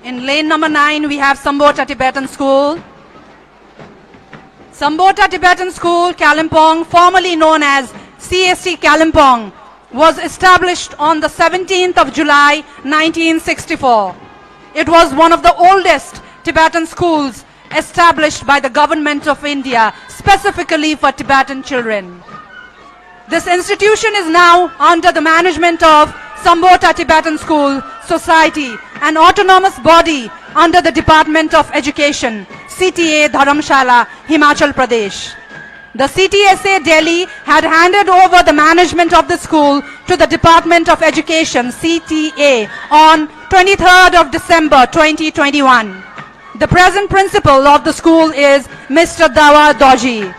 In lane number 9, we have Sambota Tibetan School. Sambota Tibetan School, Kalimpong, formerly known as CST Kalimpong, was established on the 17th of July, 1964. It was one of the oldest Tibetan schools established by the Government of India, specifically for Tibetan children. This institution is now under the management of Sambota Tibetan School Society, an autonomous body under the Department of Education, CTA Dharamshala, Himachal Pradesh. The CTSA Delhi had handed over the management of the school to the Department of Education, CTA, on 23rd of December 2021. The present principal of the school is Mr. Dawa Doji.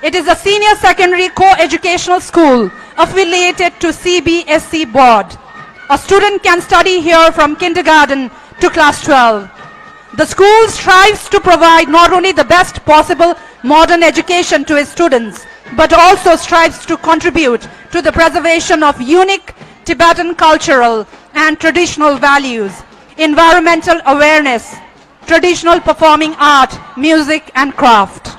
It is a senior secondary co-educational school affiliated to CBSE board. A student can study here from kindergarten to class 12. The school strives to provide not only the best possible modern education to its students, but also strives to contribute to the preservation of unique Tibetan cultural and traditional values, environmental awareness, traditional performing art, music and craft.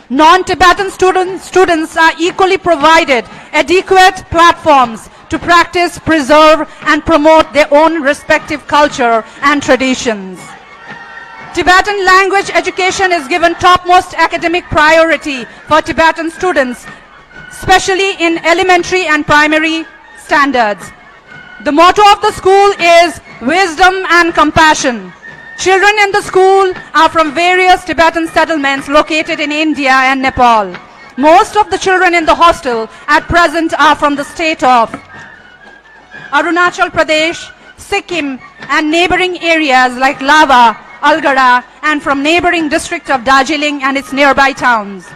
Non-Tibetan students are equally provided adequate platforms to practice, preserve and promote their own respective culture and traditions. Tibetan language education is given topmost academic priority for Tibetan students, especially in elementary and primary standards. The motto of the school is wisdom and compassion. Children in the school are from various Tibetan settlements located in India and Nepal. Most of the children in the hostel at present are from the state of Arunachal Pradesh, Sikkim and neighboring areas like Lava, Algara and from neighboring district of Darjeeling and its nearby towns.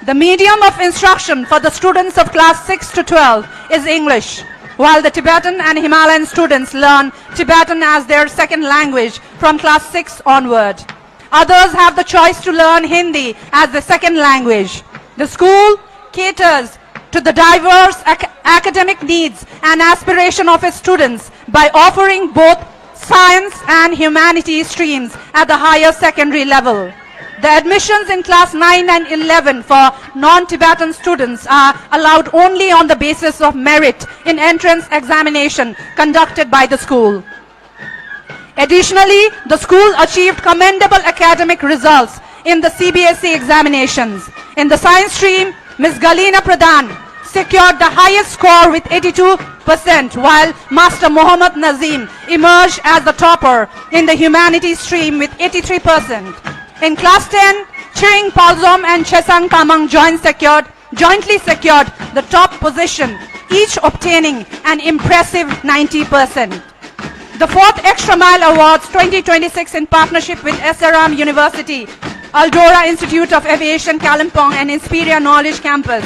The medium of instruction for the students of class 6 to 12 is English, while the Tibetan and Himalayan students learn Tibetan as their second language from class 6 onward. Others have the choice to learn Hindi as the second language. The school caters to the diverse academic needs and aspiration of its students by offering both science and humanities streams at the higher secondary level. The admissions in class 9 and 11 for non-Tibetan students are allowed only on the basis of merit in entrance examination conducted by the school. Additionally, the school achieved commendable academic results in the CBSE examinations. In the science stream, Ms. Galina Pradhan secured the highest score with 82%, while Master Mohammad Nazim emerged as the topper in the humanities stream with 83%. In class 10, Chiring Palzom and Chesang Kamang jointly secured the top position, each obtaining an impressive 90%. The 4th Extra Mile Awards 2026 in partnership with SRM University, Aldora Institute of Aviation Kalimpong and Inspiria Knowledge Campus,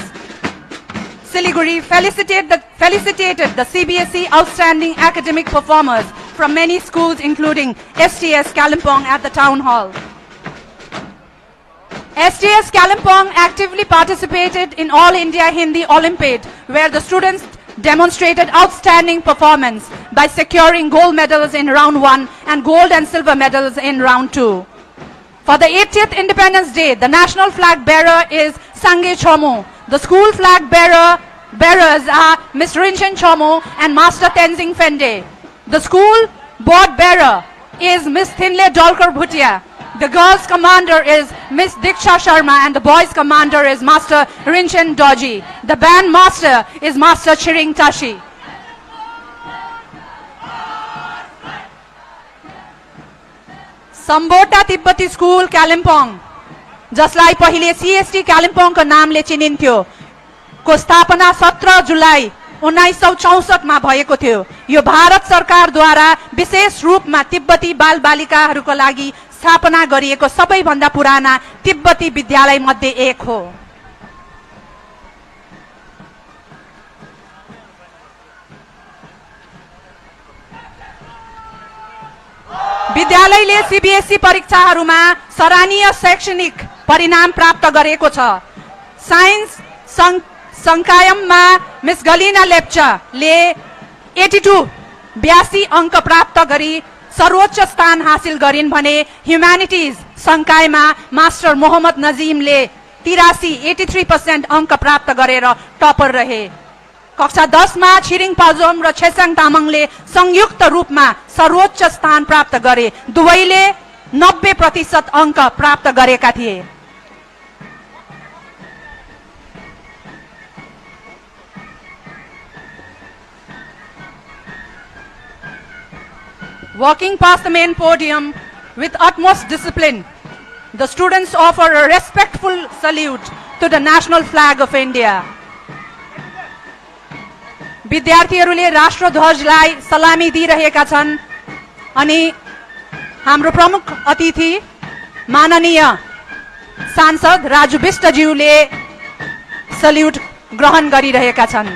Siliguri felicitated the CBSE outstanding academic performers from many schools including STS Kalimpong at the town hall. STS Kalimpong actively participated in All India Hindi Olympiad, where the students demonstrated outstanding performance by securing gold medals in round 1 and gold and silver medals in round 2. For the 80th Independence Day, the national flag bearer is Sangye Chomo. The school flag bearers are Ms. Rinchen Chomo and Master Tenzing Fende. The school board bearer is Ms. Thinle Dolkar Bhutia. The girls' commander is Ms. Diksha Sharma and the boys' commander is Master Rinchen Doji. The band master is Master Chiring Tashi. Sambota Tibbati School, Kalimpong, जसलाई पहिले CST Kalimpong को नामले चिनिन्थ्यो, को स्थापना 17 जुलाई 1964 मा भएको थियो। यो भारत सरकारद्वारा विशेष रूपमा तिब्बती बालबालिकाहरूको लागि स्थापना गरिएको सबैभन्दा पुराना तिब्बती विद्यालय मध्ये एक हो। विद्यालयले सीबीएसई परीक्षाहरूमा सराहनीय शैक्षणिक परिणाम प्राप्त गरेको छ। साइन्स संकायममा मिस गलिना लेप्चाले 82 82 अंक प्राप्त गरी सर्वोच्च स्थान हासिल गरिन् भने ह्युम्यानिटिज संकायमा मास्टर मोहम्मद नजीमले 83% अंक प्राप्त गरेर टपर रहे। कक्षा 10 मा छिरिङ पाजोम र छेसाङ तामाङले संयुक्त रूपमा सर्वोच्च स्थान प्राप्त गरे। दुवैले 90% अंक प्राप्त गरेका थिए। Walking past the main podium with utmost discipline, the students offer a respectful salute to the national flag of India. विद्यार्थीहरूले राष्ट्रध्वजलाई सलामी दिइरहेका छन् अनि हाम्रो प्रमुख अतिथि माननीय सांसद राजु विष्टज्यूले सल्युट ग्रहण गरिरहेका छन्।